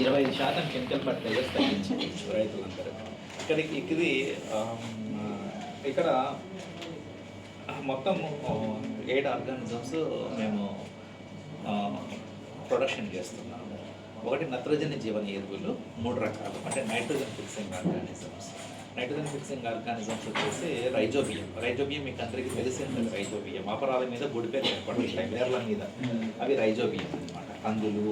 25% chemical fertilisers తగ్గించుకోవచ్చు రైతులందరూ. ఇది ఇక్కడ మొత్తం 7 ఆర్గానిజమ్స్ మేము ప్రొడక్షన్ చేస్తున్నాము. ఒకటి నత్రజని జీవన ఎరువులు 3 రకాలు, అంటే nitrogen fixing organisms. Nitrogen fixing organisms వచ్చేసి రైజోబియం మీకు అందరికీ తెలిసింది. రైజోబియం అపరాల మీద బుడిపేరు ఏర్పడుతుంటాయి, వేర్ల మీద, అవి రైజోబియం అనమాట. కందులు,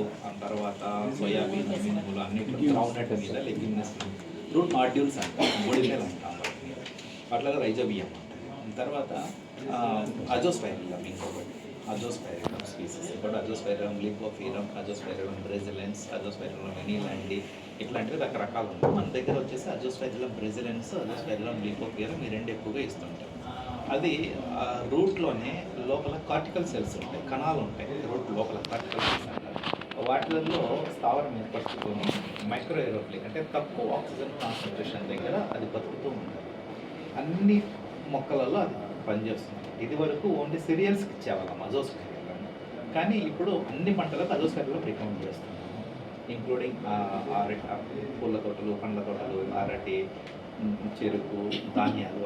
తర్వాత సోయాబీన్, మినుములు అన్ని గ్రౌండ్నట్ మీద, లెగ్యూమినస్, రూట్ నాడ్యూల్స్ అంటాం, బుడిపేలు అంటాం వాటిని. అట్లాగే రైజోబియం ఉంటుంది. తర్వాత అజోస్పైరిలం, ఇంకొకటి అజోస్పైరిలం స్పీసెస్, ఇంకోటి అజోస్పైరిలం లిపోఫీరం, అజోస్పైరిలం బ్రెజిలెన్స్, అజోస్పైరిలం ఎనీలాండి, ఇట్లాంటివి రకరకాలు ఉంటాయి. మన దగ్గర వచ్చేసి అజోస్పైరిలం బ్రెజిలెన్స్, అజోస్పైరిలం లిపోఫీరం ఈ రెండు ఎక్కువగా ఇస్తుంటాం. అది రూట్లోనే లోపల కార్టికల్ సెల్స్ ఉంటాయి, కణాలు ఉంటాయి రూట్ లోపల, కార్టికల్ సెల్స్ అంటారు. వాటిల్లో స్థావరం ఏర్పరచుకొని మైక్రో ఏరోఫిలిక్, అంటే తక్కువ ఆక్సిజన్ కాన్సన్ట్రేషన్ దగ్గర అది బతుకుతూ ఉంటుంది. అన్ని మొక్కలలో అది పనిచేస్తుంది. ఇది వరకు ఓన్లీ సిరియల్స్కి ఇచ్చేవాళ్ళం అజోస్పైరిలం, కానీ ఇప్పుడు అన్ని పంటలకు అజోస్పైరిలం రికమెండ్ చేస్తున్నాము, ఇంక్లూడింగ్ పూల తోటలు, పండ్ల తోటలు, అరటి, చెరుకు, ధాన్యాలు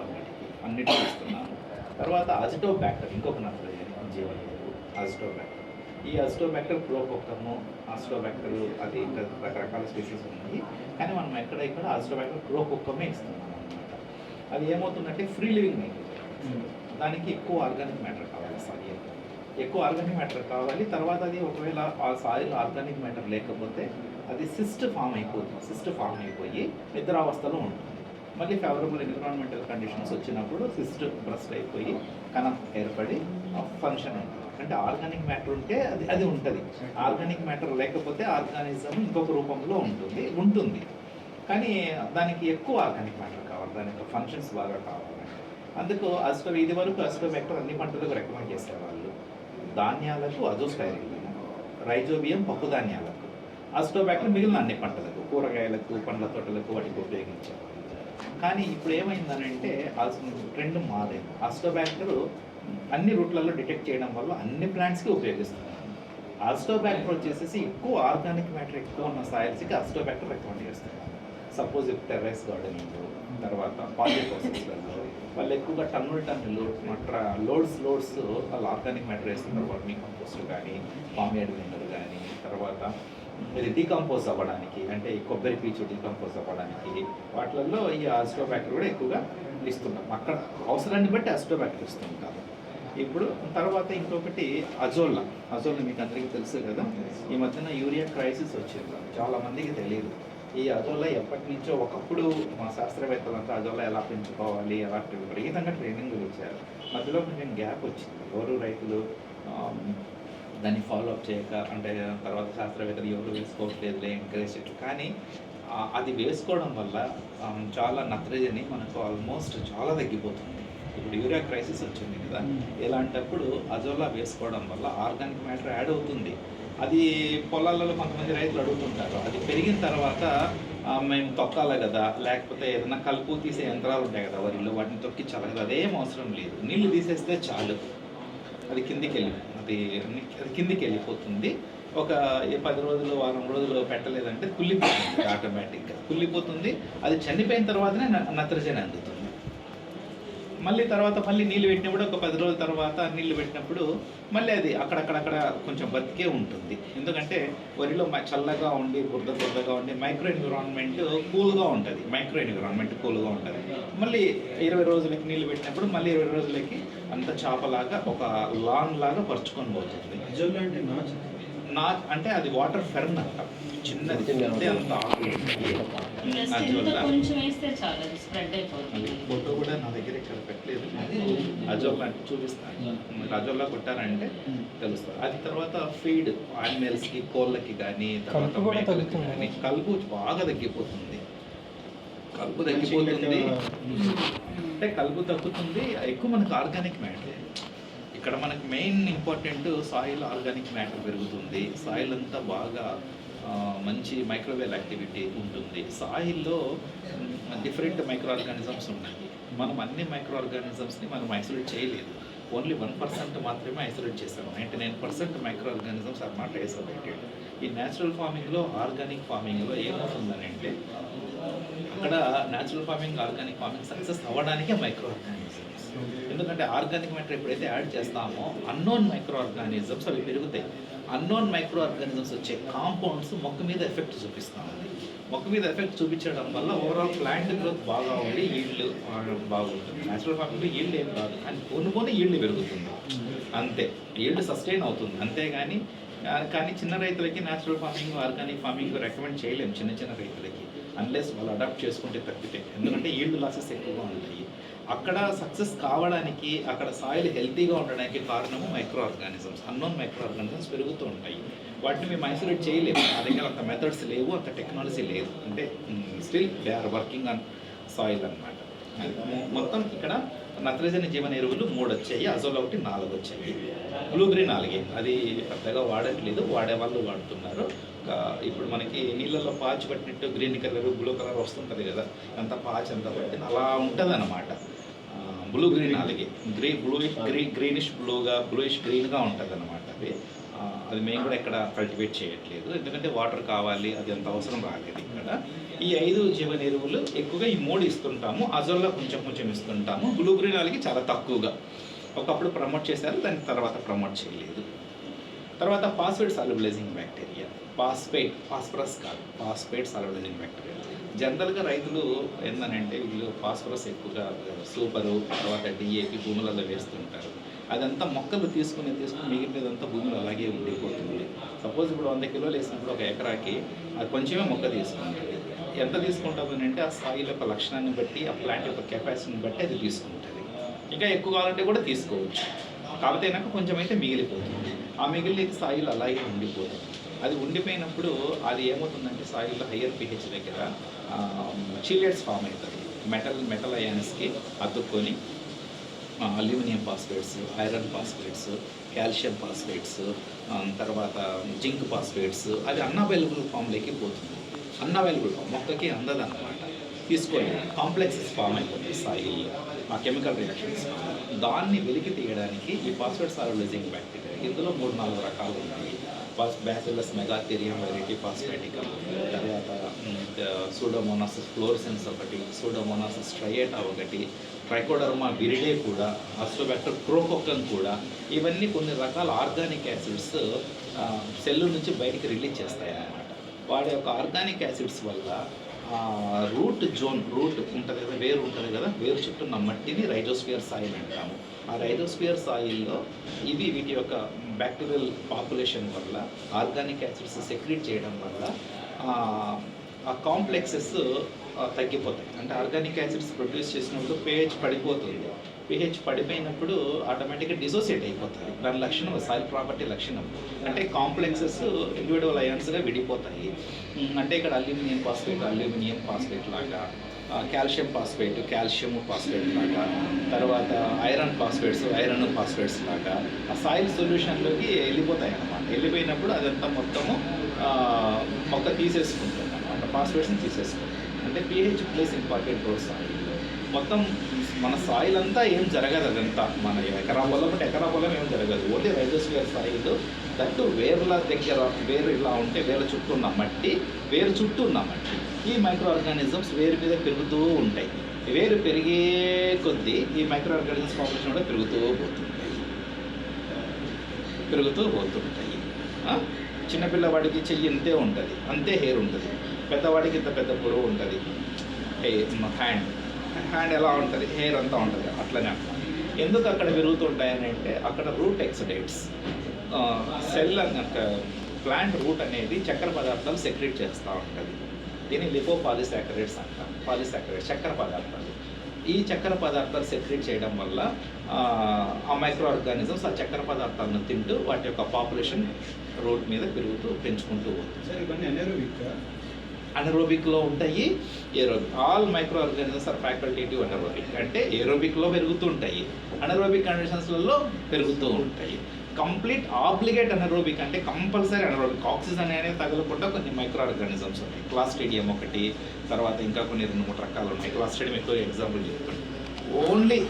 అన్నిటికీ ఇస్తున్నాము. తర్వాత అజిటోబ్యాక్టర్, ఇంకొక నత్రజని జీవన ఎరువు అజిటోబ్యాక్టర్. ఈ అజిటోబ్యాక్టర్ క్లోకోకము, అజిటోబ్యాక్టర్ అది రకరకాల స్పీసీస్ ఉన్నాయి, కానీ మనం ఇక్కడ అజిటోబ్యాక్టర్ క్లోకోకమే ఇస్తున్నాం అనమాట. అది ఏమవుతుందంటే ఫ్రీ లివింగ్ నైట్రోజన్, దానికి ఎక్కువ ఆర్గానిక్ మ్యాటర్ కావాలి, సాయిల్ ఎక్కువ ఆర్గానిక్ మ్యాటర్ కావాలి. తర్వాత అది ఒకవేళ ఆ సాయిల్ ఆర్గానిక్ మ్యాటర్ లేకపోతే అది సిస్ట్ ఫామ్ అయిపోయి నిద్రావస్థలో ఉంటుంది. మళ్ళీ ఫేవరబుల్ ఎన్విరాన్మెంటల్ కండిషన్స్ వచ్చినప్పుడు సిస్ట్ బ్రస్ట్ అయిపోయి కణం ఏర్పడి ఫంక్షన్ ఉంటుంది. అంటే ఆర్గానిక్ మ్యాటర్ ఉంటే అది ఉంటుంది, ఆర్గానిక్ మ్యాటర్ లేకపోతే ఆర్గానిజం ఇంకొక రూపంలో ఉంటుంది, కానీ దానికి ఎక్కువ ఆర్గానిక్ మ్యాటర్ కావాలి, దానికి ఫంక్షన్స్ బాగా కావాలి. అందుకు ఇది వరకు అజిటోబ్యాక్టర్ అన్ని పంటలకు రికమెండ్ చేసేవాళ్ళు. ధాన్యాలకు అజోస్పైరిలం, రైజోబియం పప్పు ధాన్యాలకు, అజిటోబ్యాక్టర్ మిగిలిన అన్ని పంటలకు, కూరగాయలకు, పండ్ల తోటలకు వాటికి ఉపయోగించేవాళ్ళు. కానీ ఇప్పుడు ఏమైందనంటే ట్రెండ్ మారింది. అజిటోబ్యాక్టర్ అన్ని రూట్లలో డిటెక్ట్ చేయడం వల్ల అన్ని ప్లాంట్స్కి ఉపయోగిస్తున్నారు. అజిటోబ్యాక్టర్ వచ్చేసి ఎక్కువ ఆర్గానిక్ మ్యాటర్ ఎక్కువ ఉన్న సాయిల్స్కి అజిటోబ్యాక్టర్ రికమెండ్ చేస్తున్నారు. సపోజ్ టెర్రస్ గార్డెనింగ్, తర్వాత పాలికోసెస్లలో వాళ్ళు ఎక్కువగా టన్నులు లోడ్స్ వాళ్ళు ఆర్గానిక్ మ్యాటర్ వేస్తున్నారు. వర్మీ కంపోస్ట్ కానీ, ఫార్మ్యార్డ్ విన్నర్ కానీ, తర్వాత ఇది డీకంపోజ్ అవ్వడానికి, అంటే ఈ కొబ్బరి పీచు డీకంపోజ్ అవ్వడానికి వాటిల్లో ఈ అజిటోబ్యాక్టర్ కూడా ఎక్కువగా ఇస్తున్నాం. అక్కడ అవసరాన్ని బట్టి అజిటోబ్యాక్టర్ ఇస్తుంటారు. ఇప్పుడు తర్వాత ఇంకొకటి అజోలా మీకు అందరికీ తెలుసు కదా. ఈ మధ్యన యూరియా క్రైసిస్ వచ్చింది, చాలామందికి తెలియదు. ఈ అజోలా ఎప్పటి నుంచో, ఒకప్పుడు మా శాస్త్రవేత్తలంతా అజోలా ఎలా పెంచుకోవాలి, ఎలా విపరీతంగా ట్రైనింగ్లు ఇచ్చారు. మధ్యలో కొంచెం గ్యాప్ వచ్చింది, ఎవరు రైతులు దాన్ని ఫాలో అప్ చేయక, అంటే తర్వాత శాస్త్రవేత్తలు ఎవరు వేసుకోవట్లేదులే, ఎంకరేజ్ చేయరు. కానీ అది వేసుకోవడం వల్ల చాలా నత్రజని మనకు ఆల్మోస్ట్ చాలా తగ్గిపోతుంది. ఇప్పుడు యూరియా క్రైసిస్ వచ్చింది కదా, ఇలాంటప్పుడు అజోలా వేసుకోవడం వల్ల ఆర్గానిక్ మ్యాటర్ యాడ్ అవుతుంది. అది పొలాలలో కొంతమంది రైతులు అడుగుతుంటారు, అది పెరిగిన తర్వాత మేము తొక్కాలి కదా, లేకపోతే ఏదైనా కలుపు తీసే యంత్రాలు ఉంటాయి కదా వరిలో, వాటిని తొక్కించాలి కదా. అదేం అవసరం లేదు, నీళ్ళు తీసేస్తే చాలు, అది కిందికి వెళ్ళిపోతుంది. ఒక 10 రోజులు, వారం రోజులు పెట్టలేదంటే కుళ్ళిపోతుంది, ఆటోమేటిక్గా కుళ్ళిపోతుంది. అది చనిపోయిన తర్వాతనే నత్రజని అందుతుంది. మళ్ళీ నీళ్ళు పెట్టినప్పుడు ఒక 10 రోజుల తర్వాత నీళ్ళు పెట్టినప్పుడు మళ్ళీ అది అక్కడక్కడ కొంచెం బతికే ఉంటుంది. ఎందుకంటే వరిలో చల్లగా ఉండి బురదగా ఉండి మైక్రో ఎన్విరాన్మెంట్ కూల్గా ఉంటుంది. మళ్ళీ 20 రోజులకి నీళ్ళు పెట్టినప్పుడు మళ్ళీ 20 రోజులకి అంత చేపలాగా ఒక లాన్ లాగా పరుచుకొని పోతుంది. అంటే అది వాటర్ ఫెర్న్ అంట, చిన్నది అంత ఫోటో కూడా నా దగ్గర ఇక్కడ పెట్టలేదు. అజోలా అంటే చూపిస్తాను, మీరు అజోలా కొట్టారంటే తెలుస్తుంది. అది తర్వాత ఫీడ్ యానిమల్స్కి, కోళ్ళకి కానీ, తర్వాత మేకలకి కానీ కలుపు బాగా తగ్గిపోతుంది. అంటే కలుపు తగ్గుతుంది, ఎక్కువ మనకు ఆర్గానిక్ మ్యాటర్. ఇక్కడ మనకు main important soil organic matter పెరుగుతుంది. సాయిల్ అంతా బాగా మంచి మైక్రోవేవ్ యాక్టివిటీ ఉంటుంది. సాయిల్లో డిఫరెంట్ మైక్రో ఆర్గానిజమ్స్ ఉన్నాయి. మనం అన్ని మైక్రో ఆర్గానిజమ్స్ని మనం ఐసోలేట్ చేయలేదు, ఓన్లీ 1% మాత్రమే ఐసోలేట్ చేసాము. 99% microorganisms are not isolated. ఈ న్యాచురల్ ఫార్మింగ్లో ఆర్గానిక్ ఫార్మింగ్లో ఏమవుతుందని అంటే అక్కడ natural farming organic farming success అవ్వడానికే మైక్రో ఆర్గానిజమ్స్. ఎందుకంటే ఆర్గానిక్ మ్యాటర్ ఎప్పుడైతే యాడ్ చేస్తామో అన్నోన్ మైక్రో ఆర్గానిజమ్స్ అవి పెరుగుతాయి. అన్నోన్ మైక్రో ఆర్గానిజమ్స్ వచ్చే కాంపౌండ్స్ మొక్క మీద ఎఫెక్ట్ చూపిస్తామండి. మొక్క మీద ఎఫెక్ట్ చూపించడం వల్ల ఓవరాల్ ప్లాంట్ గ్రోత్ బాగా ఉండి ఈల్డ్ బాగుంటుంది. న్యాచురల్ ఫార్మింగ్లో ఈల్డ్ ఏం కాదు, కానీ కొన్ని ఈల్డ్ పెరుగుతుంది అంతే, ఈల్డ్ సస్టైన్ అవుతుంది అంతేగాని. కానీ చిన్న రైతులకి natural farming organic farming recommend చేయలేము చిన్న రైతులకి, అన్లెస్ వాళ్ళు అడాప్ట్ చేసుకుంటే తప్పితే. ఎందుకంటే ఈల్డ్ లాసెస్ ఎక్కువగా ఉంటాయి. అక్కడ సక్సెస్ కావడానికి, అక్కడ సాయిల్ హెల్తీగా ఉండడానికి కారణము micro organisms. Unknown micro organisms పెరుగుతూ ఉంటాయి. వాటిని మేము ఐసోలేట్ చేయలేము, మా దగ్గర అంత మెథడ్స్ లేవు, అంత టెక్నాలజీ లేదు. అంటే still they are working on soil అనమాట. మొత్తం ఇక్కడ నత్రజని జీవన ఎరువులు 3 వచ్చాయి, అజోలా ఒకటి 4 వచ్చాయి, బ్లూ గ్రీన్ 4. అది పెద్దగా వాడట్లేదు, వాడేవాళ్ళు వాడుతున్నారు. ఇప్పుడు మనకి నీళ్ళల్లో పాచి పట్టినట్టు గ్రీన్ కలర్ బ్లూ కలర్ వస్తుంటుంది కదా, అంత పాచి అంతా పట్టింది అలా ఉంటుంది అన్నమాట. బ్లూ గ్రీన్ 4 గ్రీనిష్ బ్లూయిష్ గ్రీన్గా ఉంటుంది అన్నమాట. అది మేము కూడా ఇక్కడ కల్టివేట్ చేయట్లేదు, ఎందుకంటే వాటర్ కావాలి, అది అంత అవసరం రాలేదు ఇక్కడ. ఈ 5 జీవన ఎరువులు ఎక్కువగా ఈ 3 ఇస్తుంటాము, అజోలా కొంచెం ఇస్తుంటాము. బ్లూ గ్రీన్ 4 చాలా తక్కువగా, ఒకప్పుడు ప్రమోట్ చేశారు, దాని తర్వాత ప్రమోట్ చేయలేదు. తర్వాత ఫాస్ఫేట్ సాల్యుబిలైజింగ్ బ్యాక్టీరియా, ఫాస్ఫరస్ కాదు, ఫాస్ఫేట్ సాల్యుబిలైజింగ్ బ్యాక్టీరియా. జనరల్గా రైతులు ఏంటంటే వీళ్ళు ఫాస్ఫరస్ ఎక్కువగా సూపరు, తర్వాత డిఏపి భూములలో వేస్తుంటారు. అదంతా మొక్కలు తీసుకుని మిగిలినదంతా భూములు అలాగే ఉండిపోతుంది. సపోజ్ ఇప్పుడు 100 కిలోలు వేసినప్పుడు ఒక ఎకరాకి అది కొంచెమే మొక్క తీసుకుంటుంది. ఎంత తీసుకుంటామని అంటే ఆ సాయిల్ యొక్క లక్షణాన్ని బట్టి, ఆ ప్లాంట్ యొక్క కెపాసిటీని బట్టి అది తీసుకుంటుంది. ఇంకా ఎక్కువ కావాలంటే కూడా తీసుకోవచ్చు, కాకపోతే నాకు కొంచెం అయితే మిగిలిపోతుంది. ఆ మిగిలిన సాయిల్ అలాగే ఉండిపోతుంది. అది ఉండిపోయినప్పుడు అది ఏమవుతుందంటే సాయిల్లో హయ్యర్ pH దగ్గర చీలియట్స్ ఫామ్ అవుతుంది. మెటల్ అయాన్స్కి అతుక్కొని aluminium phosphates, iron phosphates, calcium phosphates, తర్వాత జింక్ ఫాస్ఫేట్స్, అది అన్అవైలబుల్ ఫామ్లోకి పోతుంది. అన్అవైలబుల్ ఫామ్ మొక్కకి అందదన్నమాట, తీసుకొని కాంప్లెక్సెస్ ఫామ్ అయిపోతాయి సాయిల్లో, ఆ కెమికల్ రియాక్షన్స్. దాన్ని వెలికి తీయడానికి ఈ ఫాస్ఫేట్ సాల్యుబిలైజింగ్ బ్యాక్టీరియా, ఇందులో 3-4 రకాలు ఉన్నాయి. బ్యాసిల్లస్ మెగాథెరియం వెరైటీ ఫాస్ఫాటికమ్, తర్వాత సూడోమోనాసిస్ ఫ్లోరసెన్స్ ఒకటి, సూడోమోనాసిస్ స్ట్రయేటా ఒకటి, ట్రైకోడర్మా విరిడే కూడా, అస్ట్రోబ్యాక్టర్ క్రోకోకన్ కూడా. ఇవన్నీ కొన్ని రకాల ఆర్గానిక్ యాసిడ్స్ సెల్ నుంచి బయటికి రిలీజ్ చేస్తాయి అన్నమాట. వాడి యొక్క ఆర్గానిక్ యాసిడ్స్ వల్ల రూట్ ఉంటుంది కదా, వేరు ఉంటుంది కదా, వేరు చుట్టూ ఉన్న మట్టిని రైజోస్ఫియర్ సాయిల్ అంటాము. ఆ రైజోస్ఫియర్ సాయిల్లో వీటి యొక్క బ్యాక్టీరియల్ పాపులేషన్ వల్ల, ఆర్గానిక్ యాసిడ్స్ సెక్రీట్ చేయడం వల్ల ఆ కాంప్లెక్సెస్ తగ్గిపోతాయి. అంటే ఆర్గానిక్ యాసిడ్స్ ప్రొడ్యూస్ చేసినప్పుడు pH పడిపోతుంది. pH పడిపోయినప్పుడు ఆటోమేటిక్గా డిసోసియేట్ అయిపోతుంది. దాని లక్షణం, సాయిల్ ప్రాపర్టీ లక్షణం. అంటే కాంప్లెక్సెస్ ఇండివిడువల్ అయాన్స్గా విడిపోతాయి. అంటే ఇక్కడ అల్యూమినియం ఫాస్ఫేట్ లాగా, కాల్షియం ఫాస్ఫేట్ లాగా, తర్వాత ఐరన్ ఫాస్ఫేట్స్ లాగా ఆ సాయిల్ సొల్యూషన్లోకి వెళ్ళిపోతాయి అన్నమాట. వెళ్ళిపోయినప్పుడు అదంతా మొత్తము మొక్క తీసేసుకుంటుంది అన్నమాట, ఫాస్ఫేట్స్ని తీసేసుకుంటుంది. అంటే pH plays important role soil. మొత్తం మన సాయిల్ అంతా ఏం జరగదు, అదంతా మన ఎకరా పొలం ఏం జరగదు. ఓన్లీ రైజోస్ఫియర్ సాయిల్, దట్టు వేర్ల దగ్గర, వేరు ఇలా ఉంటే వేర్ల చుట్టూ ఉన్న మట్టి, ఈ మైక్రో ఆర్గానిజమ్స్ వేరు మీద పెరుగుతూ ఉంటాయి. వేరు పెరిగే కొద్దీ ఈ మైక్రో ఆర్గానిజమ్స్ పాపులేషన్ కూడా పెరుగుతూ పోతుంటాయి. చిన్నపిల్లవాడికి చెయ్యి ఇంతే ఉంటుంది, అంతే హెయిర్ ఉంటుంది. పెద్దవాడికి ఇంత పెద్ద పొడవు ఉంటుంది. హ్యాండ్ ఎలా ఉంటుంది, హెయిర్ అంతా ఉంటుంది. అట్లనే ఎందుకు అక్కడ పెరుగుతుంటాయని అంటే అక్కడ రూట్ ఎక్సడేట్స్, సెల్ ప్లాంట్ రూట్ అనేది చక్కెర పదార్థాలు సెక్రెట్ చేస్తూ ఉంటుంది. దీన్ని లిపోపాలిసాకరైడ్స్ అంటాం. చక్కెర పదార్థాలు. ఈ చక్కెర పదార్థాలు సెక్రెట్ చేయడం వల్ల ఆ మైక్రో ఆర్గానిజమ్స్ ఆ చక్కెర పదార్థాలను తింటూ వాటి యొక్క పాపులేషన్ రూట్ మీద పెంచుకుంటూ పోతుంది. అనరోబిక్లో ఉంటాయి, aerobic. All microorganisms are facultative anaerobic, అంటే ఏరోబిక్లో పెరుగుతూ ఉంటాయి, అనరోబిక్ కండిషన్స్లలో పెరుగుతూ ఉంటాయి. కంప్లీట్ ఆబ్లిగేట్ అనరోబిక్ అంటే కంపల్సరీ అనరోబిక్, ఆక్సిజన్ అనేది తగలకుండా కొన్ని మైక్రో ఆర్గానిజమ్స్ ఉన్నాయి. క్లాస్ట్రిడియం ఒకటి, తర్వాత ఇంకా కొన్ని 2-3 రకాలు ఉన్నాయి. క్లాస్ట్రిడియం ఎక్కువ ఎగ్జాంపుల్ చెప్తాను. ఓన్లీ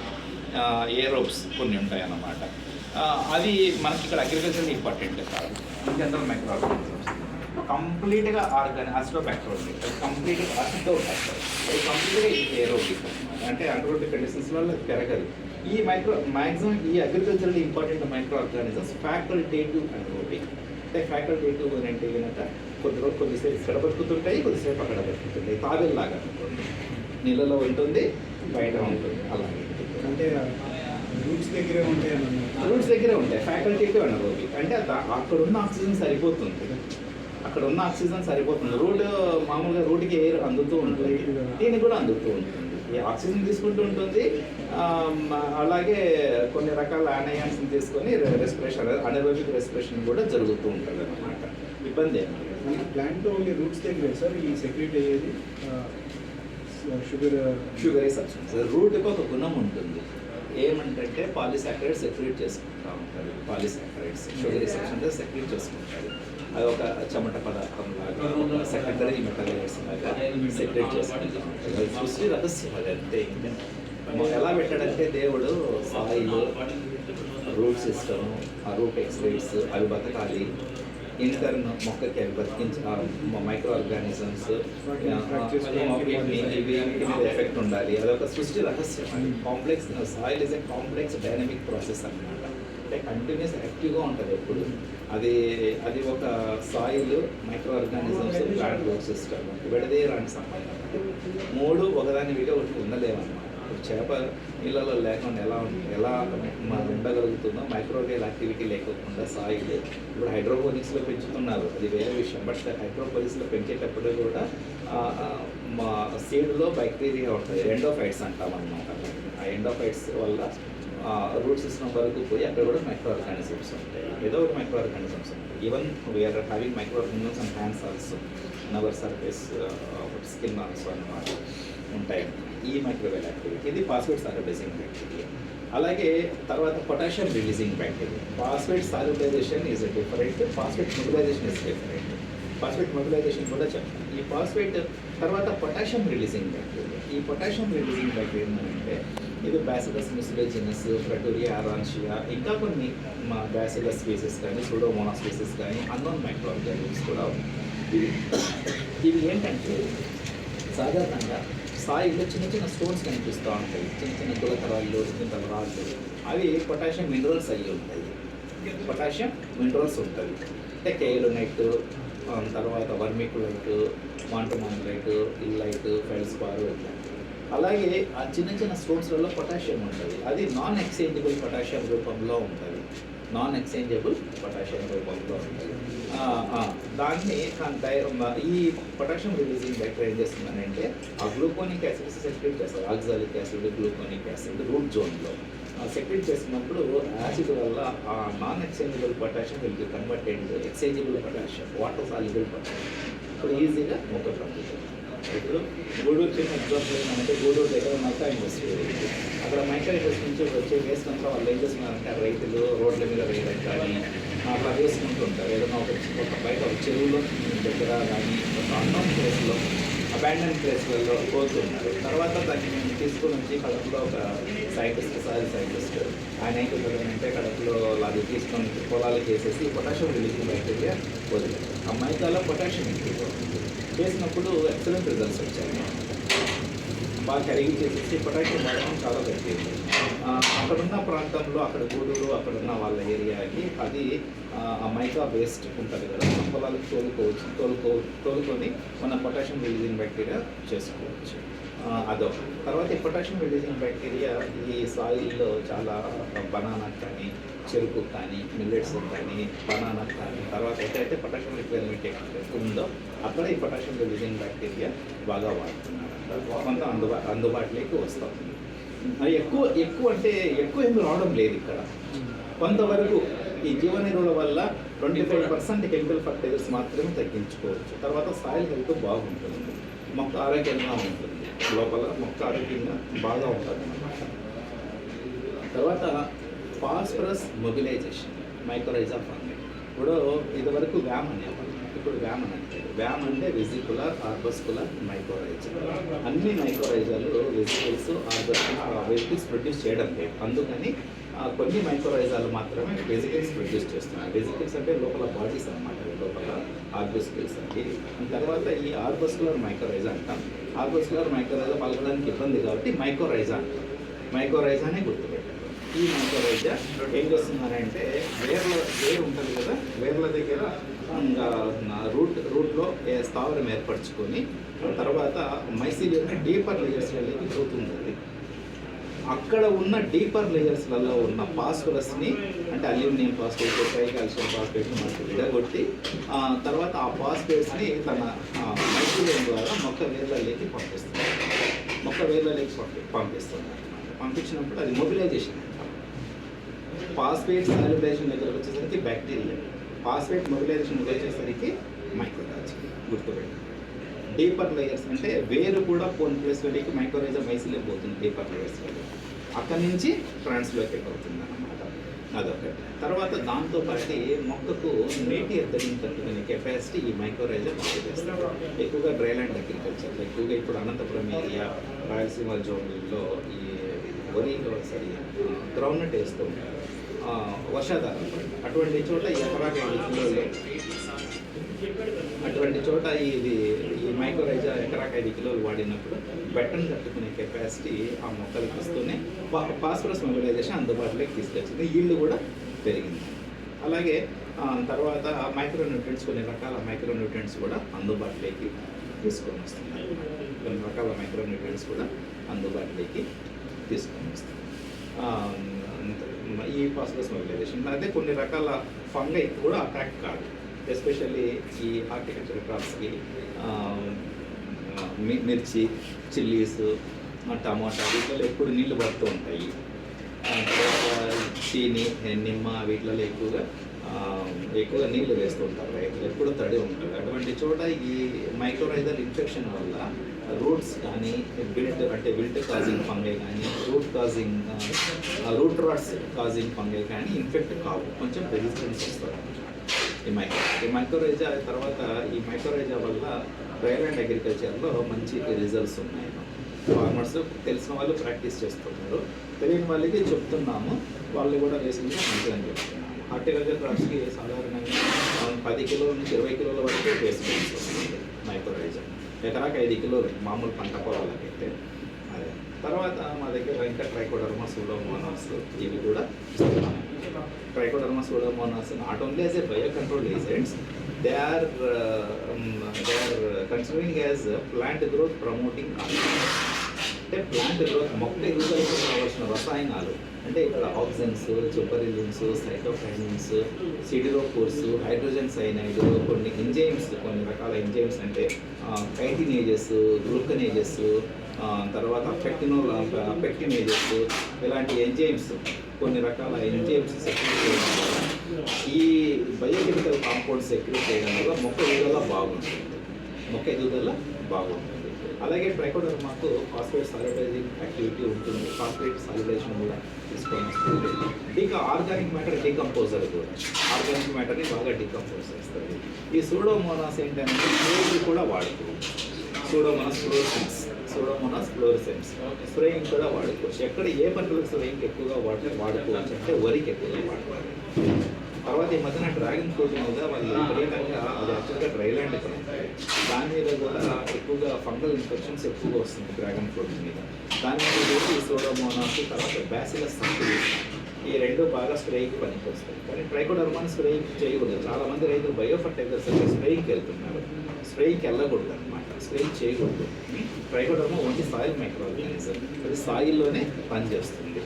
ఏరోబ్స్ కొన్ని ఉంటాయి అన్నమాట. అది మనకి ఇక్కడ అగ్రికల్చర్ ఇంపార్టెంట్ కాదు, జనరల్ మైక్రో ఆర్గానిజమ్స్. కంప్లీట్గా అసిటోబ్యాక్టర్ ఉంది, కంప్లీట్గా అసిటోబ్యాక్టర్, అది కంప్లీట్గా ఏరోబిక్ అంటే అన్రోబిక్ కండిషన్స్ వల్ల పెరగదు. ఈ మ్యాక్సిమం ఈ అగ్రికల్చర్లో ఇంపార్టెంట్ మైక్రో ఆర్గానిజమ్స్ ఫ్యాకల్టేటివ్ అన్రోబిక్. అంటే ఫ్యాకల్టేటివ్ అని అంటే కనుక కొద్దిసేపు ఇక్కడ బతుకుతుంటాయి, కొద్దిసేపు అక్కడ బతుకుతుంటాయి. తాబేల్లాగా నీళ్ళలో ఉంటుంది, బయట ఉంటుంది. అలాగే అంటే రూట్స్ దగ్గరే ఉంటాయి, రూట్స్ దగ్గరే ఉంటాయి. ఫ్యాకల్టేటివ్ అనారోబిక్ అంటే అక్కడ ఉన్న ఆక్సిజన్ సరిపోతుంది, అక్కడ ఉన్న ఆక్సిజన్ సరిపోతుంది. రూట్ మామూలుగా రూట్కి ఎయిర్ అందుతూ ఉంటుంది, దీనికి కూడా అందుతూ ఉంటుంది. ఈ ఆక్సిజన్ తీసుకుంటూ ఉంటుంది, అలాగే కొన్ని రకాల యానయాన్స్ తీసుకొని రెస్పిరేషన్ అనరోబిక్ రెస్పిరేషన్ కూడా జరుగుతూ ఉంటుంది అన్నమాట. ఇబ్బంది ఏమి ప్లాంట్ ఓన్లీ రూట్స్ దగ్గరే సార్ ఈ సెక్రెట్ అయ్యేది షుగరీ సబ్స్టెన్స్. రూట్కి ఒక గుణం ఉంటుంది, ఏమంటే పాలిసాకరైడ్స్ సెక్రెట్ చేసుకుంటూ ఉంటారు. పాలిసాకరైడ్స్ షుగరీ సబ్స్టెన్స్ సెక్రెట్ చేసుకుంటారు. అది ఒక చెమట పదార్థం లాగా సెకండరీ మెటాలైట్స్ లాగా సెక్రెట్ చేసుకుంటూ ఉంటారు. అది సృష్టి రహస్యం అది అంతే. ఎలా పెట్టాడంటే దేవుడు సాయిల్, రూట్ సిస్టమ్, ఆ రూట్ ఎక్స్రేట్స్ అవి బతకాలి, ఇంటర్న్ మొక్కకి అవి బతికించి మైక్రో ఆర్గానిజమ్స్ ఎఫెక్ట్ ఉండాలి. అదొక సృష్టి రహస్యం. అది complex. Soil is a complex dynamic process అన్నమాట. అంటే కంటిన్యూస్ యాక్టివ్గా ఉంటుంది ఎప్పుడు. అది ఒక soil, microorganisms, plant root system విడదీయరాని సంబంధం. మూడు ఒకదాని వీడియో ఒకటి ఉండలేమన్నమాట. చేప నీళ్ళలో లేకుండా ఎలా ఉండగలుగుతుందో మైక్రోవేవ్ యాక్టివిటీ లేకుండా సాయిల్. ఇప్పుడు హైడ్రోపోనిక్స్లో పెంచుతున్నారు, అది వేరే విషయం. బట్ హైడ్రోపోనిక్స్లో పెంచేటప్పుడు కూడా మా సీడ్లో బ్యాక్టీరియా ఉంటుంది, ఎండోఫైట్స్ అంటాం అన్నమాట. ఆ ఎండోఫైట్స్ వల్ల రూట్ సిస్టమ్ వరకు పోయి అక్కడ కూడా మైక్రో ఆర్గానిజమ్స్ ఉంటాయి, ఏదో ఒక మైక్రో ఆర్గానిజమ్స్ ఉంటాయి. Even we are having micro organisms and hands also in our surface skin also అన్నమాట ఉంటాయి. ఈ మైక్రోవేవ్ యాక్టివిటీ ఇది ఫాస్ఫేట్ సాల్యుబైజింగ్ బ్యాక్టీరియా. అలాగే తర్వాత potassium releasing bacteria. Phosphate solubilization is different, phosphate mobilization is different. Phosphate mobilization కూడా చెప్తాను. ఈ phosphate తర్వాత పొటాషియం రిలీజింగ్ బ్యాక్టీరియా. ఈ పొటాషియం రిలీజింగ్ బ్యాక్టీరియా అంటే ఇది బ్యాసిలస్ మిస్లేజినస్, ఫ్రటోరియా ఆరాన్షియా, ఇంకా కొన్ని బ్యాసిలస్ స్పీసెస్ కానీ సూడోమోనాస్ స్పీసెస్ కానీ అన్నోన్ మైక్రో ఆర్గానిజమ్స్ కూడా ఉన్నాయి. ఇవి ఏంటంటే సాధారణంగా సాయిల్లో చిన్న చిన్న స్టోన్స్ కనిపిస్తూ ఉంటాయి, చిన్న చిన్న గులకరాళ్ళు, చిన్న రాళ్ళు. అవి పొటాషియం మినరల్స్ అయ్యి ఉంటాయి. పొటాషియం మినరల్స్ ఉంటుంది. అంటే కేఎల్నైట్, తర్వాత వర్మికులైట్, మాంటోమాంగ్లైట్, ఇల్లైట్, ఫెల్స్పార్ ఇట్లా. అలాగే ఆ చిన్న చిన్న స్టోన్స్లలో పొటాషియం ఉంటుంది. అది నాన్ ఎక్స్చేంజబుల్ పొటాషియం రూపంలో ఉంటుంది, నాన్ ఎక్స్చేంజబుల్ పొటాషియం రూపంలో ఉంటుంది. దాన్ని ఈ పొటాషియం రిలీజింగ్ బ్యాక్టీరియా ఏం చేస్తుందంటే ఆ గ్లూకోనిక్ యాసిడ్స్ సెక్రెట్ చేస్తారు. Oxalic acid, gluconic acid root జోన్లో సెక్రెట్ చేసినప్పుడు యాసిడ్ వల్ల ఆ non exchangeable potassium will be converted exchangeable potassium, water soluble potassium. ఇప్పుడు ఈజీగా మొక్క పండుతుంది. ఇప్పుడు గూడూరు చిన్న ఎగ్జాంపుల్ ఏంటంటే గూడూరు దగ్గర మల్కా ఇండస్ట్రీ, అక్కడ మైక్రో ఇండస్ట్రీ నుంచి వచ్చే వేస్ట్ అంతా వాళ్ళు ఏం చేస్తున్నారంటే రైతులు రోడ్ల మీద వేయడం కానీ అట్లా వేసుకుంటుంటారు. ఏదైనా ఒక బయట ఒక చెరువులో దగ్గర కానీ ఒక అన్నోన్ ప్లేస్లో, అబాండన్ ప్లేస్లలో పోతున్నారు. తర్వాత దాన్ని మేము తీసుకుని వచ్చి కడపలో ఒక సైంటిస్ట్, సాయిల్ సైంటిస్ట్, ఆయన ఏం చెప్తారంటే కడపలో అది తీసుకొని పొలాలకు వేసేసి పొటాషియం రిలీజింగ్ బ్యాక్టీరియా వదిలేదు. ఆ మైకాలో పొటాషియం ఎక్కువ చేసినప్పుడు ఎక్సలెంట్ రిజల్ట్స్ వచ్చాయి. బాగా కరిగి చేసేసి పొటాషియం వాడడం చాలా తగ్గింది. అక్కడున్న ప్రాంతంలో, అక్కడ గూడూరు అక్కడున్న వాళ్ళ ఏరియాకి అది ఆ మైకా వేస్ట్ ఉంటుంది కదా, పొలాలకు తోలుకొని మన పొటాషియం రిలీజింగ్ బ్యాక్టీరియా చేసుకోవచ్చు. అదొక. తర్వాత ఈ పొటాషియం రిలీజింగ్ బ్యాక్టీరియా ఈ సాయిల్లో చాలా బనానా కానీ, చెరుకు కానీ, మిల్లెట్స్ కానీ, బనానా కానీ, తర్వాత ఎక్కడైతే పొటాషియం రిక్వైర్మెంట్ ఎక్కువ ఉందో అక్కడ ఈ పొటాషియం రిలీజింగ్ బ్యాక్టీరియా బాగా వాడుతున్నారు. కొంత అందుబాటులోకి వస్తాం. అది ఎక్కువ అంటే ఎక్కువ ఏమి రావడం లేదు ఇక్కడ. కొంతవరకు ఈ జీవనిరుల వల్ల 25% కెమికల్ ఫర్టిలైజర్స్ మాత్రమే తగ్గించుకోవచ్చు. తర్వాత సాయిల్ హెల్త్ బాగుంటుంది, మొక్క ఆరోగ్యంగా ఉంటుంది, లోపల మొక్క ఆరోగ్యంగా బాగా ఉంటుంది అన్నమాట. తర్వాత ఫాస్ఫరస్ మొబిలైజేషన్, మైక్రోరైజా ఫంగై. ఇప్పుడు ఇదివరకు వ్యామ్ అనేవాళ్ళు, ఇప్పుడు వ్యామ్ అని అంటారు. వ్యామ్ అంటే వెజికులర్ ఆర్బస్కులర్ మైక్రోరైజా. అన్ని మైక్రోరైజాలు వెజికల్స్ వెజికల్స్ ప్రొడ్యూస్ చేయడం లేదు. అందుకని కొన్ని మైక్రోరైజాలు మాత్రమే వెజికల్స్ ప్రొడ్యూస్ చేస్తున్నాయి. వెజికల్స్ అంటే లోపల బాడీస్ అన్నమాట, లోపల ఆర్బస్కిల్స్ అంటే. తర్వాత ఈ ఆర్బస్కులర్ మైక్రోరైజా అంటాం. ఆర్బస్కులర్ మైక్రోరైజా పలకడానికి ఇబ్బంది కాబట్టి మైక్రోరైజా అంటాం. మైక్రోరైజానే గుర్తుపెట్టారు. ఈ మైక్రోరైజా ఏం చేస్తున్నారంటే వేర్ ఉంటుంది కదా, వేర్ల దగ్గర రూట్లో స్థావరం ఏర్పరచుకొని తర్వాత మైసీలియం డీపర్ లేయర్స్లోకి పోతుంది. అక్కడ ఉన్న డీపర్ లేయర్స్లలో ఉన్న ఫాస్ఫరస్ని అంటే అల్యూమినియం ఫాస్ఫేట్, ట్రైకాల్షియం ఫాస్ఫేట్ మనకు విడగొట్టి తర్వాత ఆ ఫాస్ఫేట్స్ని తన మైసీలియం ద్వారా మొక్క వేర్లలోకి పంపిస్తుంది. మొక్క వేర్లలోకి పంపిస్తుంది. పంపించినప్పుడు అది మొబిలైజేషన్. ఫాస్ఫేట్ సాల్యుబిలైజేషన్ దగ్గరకు వచ్చేసరికి బ్యాక్టీరియా, ఫాస్ఫేట్ మొబిలైజేషన్ వచ్చేసరికి మైక్రోరైజా. గుర్తుపెట్టి డీపర్ లేయర్స్ అంటే వేరు కూడా పోన్ ప్లేస్లోకి మైక్రోరైజా మైసిలియం పోతుంది డీపర్ లేయర్స్లో. అక్కడి నుంచి ట్రాన్స్లోకేట్ అవుతుంది అన్నమాట. అదొకటి. తర్వాత దాంతోపాటు మొక్కకు నీటి ఎద్దడిని తట్టుకునే కెపాసిటీ ఈ మైక్రోరైజా బాగా చేస్తారు. ఎక్కువగా డ్రైల్యాండ్ అగ్రికల్చర్, ఎక్కువగా ఇప్పుడు అనంతపురం ఏరియా, రాయలసీమ జోన్లలో ఈ వరిలో గ్రౌండ్నట్ వేస్తూ ఉంటారు వర్షాధారం. అటువంటి చోట ఎకరాకి 5 కిలోలు, అటువంటి చోట ఈ మైక్రోరైజా ఎకరాకి 5 కిలోలు వాడినప్పుడు బెట్టను తట్టుకునే కెపాసిటీ ఆ మొక్కలకి ఇస్తూనే ఫాస్ఫరస్ మొబిలైజేషన్ అందుబాటులోకి తీసుకొచ్చింది. ఈల్డ్ కూడా పెరిగింది. అలాగే తర్వాత మైక్రోన్యూట్రియంట్స్, కొన్ని రకాల మైక్రోన్యూట్రియంట్స్ కూడా అందుబాటులోకి తీసుకొని వస్తున్నాయి. కొన్ని రకాల మైక్రోన్యూట్రియంట్స్ కూడా అందుబాటులోకి తీసుకొని వస్తుంది ఈ ఫాస్ఫరస్ మొబిలైజేషన్. అదే కొన్ని రకాల ఫంగై కూడా అటాక్ కాదు. ఎస్పెషల్లీ ఈ హార్టికల్చర్ క్రాప్స్కి మిర్చి, చిల్లీస్, టమాటా వీటిలో ఎప్పుడు నీళ్లు పడుతూ ఉంటాయి. తర్వాత చీని, నిమ్మ వీటిలో ఎక్కువగా నీళ్లు వేస్తూ ఉంటారు రైతులు, ఎప్పుడు తడి ఉంటుంది. అటువంటి చోట ఈ మైక్రోరైజల్ ఇన్ఫెక్షన్ వల్ల రూట్స్ కానీ విల్ట్ కాజింగ్ ఫంగై కానీ రూట్ రాట్స్ కాజింగ్ ఫంగై కానీ ఇన్ఫెక్ట్ కావు, కొంచెం రెసిస్టెన్స్ వస్తుంది ఈ మైక్రోరైజా. తర్వాత ఈ మైక్రోరైజా వల్ల డ్రైల్యాండ్ అగ్రికల్చర్లో మంచి రిజల్ట్స్ ఉన్నాయి. ఫార్మర్స్ తెలిసిన వాళ్ళు ప్రాక్టీస్ చేస్తున్నారు, తెలియని వాళ్ళకి చెప్తున్నాము, వాళ్ళు కూడా వేసింది మంచిదని చెప్తున్నాము. హార్టికల్చర్ క్రాప్స్కి సాధారణంగా 10 కిలోల నుంచి 20 కిలోల వరకు వేసుకోవాల్సి వస్తుంది మైక్రోరైజా. ఎకరాకి 5 కిలోలు మామూలు పంట పొలాలకైతే. అదే తర్వాత మా దగ్గర ఇంకా ట్రైకోడర్మా సూడోమోనాస్ ఇవి కూడా ఇస్తున్నాము. Trichoderma Pseudomonas not only as a biocontrol agents, they are considering as plant growth promoting. అంటే ప్లాంట్ గ్రోత్ మొక్క ఎదుగుదలకు కావాల్సిన రసాయనాలు అంటే ఇక్కడ ఆక్సిజన్స్, సూపరిలిన్స్, సైటోకైనిన్స్, సిడిరోఫోర్స్, హైడ్రోజన్ సైనైడ్, కొన్ని ఎంజైమ్స్, కొన్ని రకాల ఎంజైమ్స్ అంటే కైటినేజెస్, గ్లూకనేజెస్, తర్వాత పెక్టినేజెస్, ఇలాంటి ఎంజైమ్స్, కొన్ని రకాల ఎంజైమ్స్ సెక్రెట్ చేయడం వల్ల ఈ బయోకెమికల్ కాంపౌండ్స్ సెక్రెట్ చేయడం వల్ల మొక్క ఎదుగుదల బాగుంటుంది. అలాగే ట్రైకోడర్మాకు ఫాస్ఫేట్ సాలిడైజింగ్ యాక్టివిటీ ఉంటుంది, ఫాస్ఫేట్ సాలిడైజేషన్ కూడా తీసుకొని వస్తుంది. ఆర్గానిక్ మ్యాటర్ డీకంపోజర్ కూడా, ఆర్గానిక్ మ్యాటర్ని బాగా డీకంపోజ్ చేస్తుంది. ఈ సూడోమోనాస్ ఏంటంటే స్ప్రేయింగ్ కూడా వాడుకోవచ్చు. సూడోమోనాస్ ఫ్లోరసెన్స్ స్ప్రేయింగ్ కూడా వాడుకోవచ్చు. ఎక్కడ ఏ పంటలకు స్ప్రేయింగ్ ఎక్కువగా వాడుకోవచ్చు అంటే వరికి ఎక్కువగా వాడుకోవాలి. తర్వాత ఈ మధ్యన డ్రాగన్ ఫ్రూట్ మీద వాళ్ళు విపరీతంగా, అది యాక్చువల్గా డ్రైల్యాండ్ దాని మీద కూడా ఎక్కువగా ఫంగల్ ఇన్ఫెక్షన్స్ ఎక్కువగా వస్తుంది డ్రాగన్ ఫ్రూట్ మీద. దాని మీద ఈ సూడోమోనాస్, తర్వాత బ్యాసిలస్ సబ్టిలిస్, ఈ రెండు బాగా స్ప్రేయింగ్ పనికి వస్తాయి. కానీ ట్రైకోడర్మాని స్ప్రేయింగ్ చేయకూడదు. చాలామంది రైతులు బయోఫర్టైజర్స్ అంటే స్ప్రేయింగ్కి వెళ్తున్నారు. స్ప్రేయింగ్కి వెళ్ళకూడదు అనమాట, స్ప్రేయింగ్ చేయకూడదు. ట్రైకోడర్మా ఓన్లీ సాయిల్ మైక్రోఆర్గానిజం, అది సాయిల్లోనే పనిచేస్తుంది.